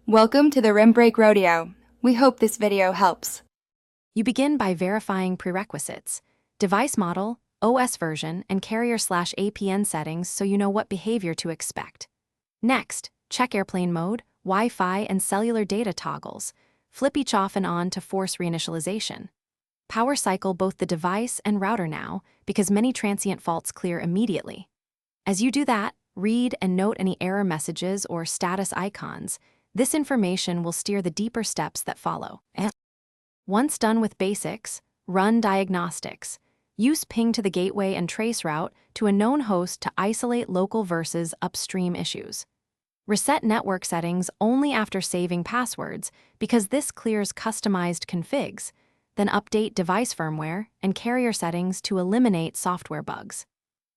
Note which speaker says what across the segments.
Speaker 1: Welcome to the Rim Break Rodeo. We hope this video helps.
Speaker 2: You begin by verifying prerequisites, device model, OS version, and carrier/APN settings so you know what behavior to expect. Next, check airplane mode, Wi-Fi, and cellular data toggles. Flip each off and on to force reinitialization. Power cycle both the device and router now, because many transient faults clear immediately. As you do that, read and note any error messages or status icons. This information will steer the deeper steps that follow. Once done with basics, run diagnostics. Use ping to the gateway and traceroute to a known host to isolate local versus upstream issues. Reset network settings only after saving passwords because this clears customized configs. Then update device firmware and carrier settings to eliminate software bugs.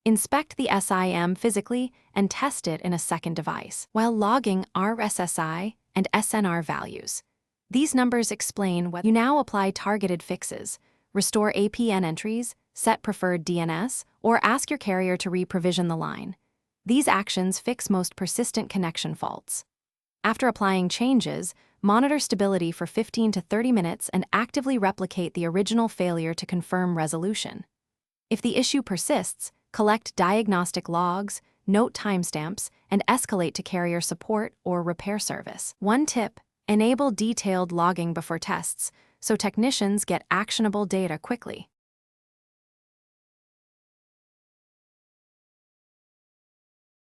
Speaker 2: Inspect the SIM physically and test it in a second device, while logging RSSI and SNR values. These numbers explain whether you now apply targeted fixes, restore APN entries, set preferred DNS, or ask your carrier to re-provision the line. These actions fix most persistent connection faults. After applying changes, monitor stability for 15 to 30 minutes and actively replicate the original failure to confirm resolution. If the issue persists, collect diagnostic logs, note timestamps, and escalate to carrier support or repair service. One tip: enable detailed logging before tests so technicians get actionable data quickly.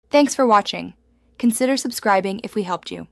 Speaker 1: Thanks for watching. Consider subscribing if we helped you.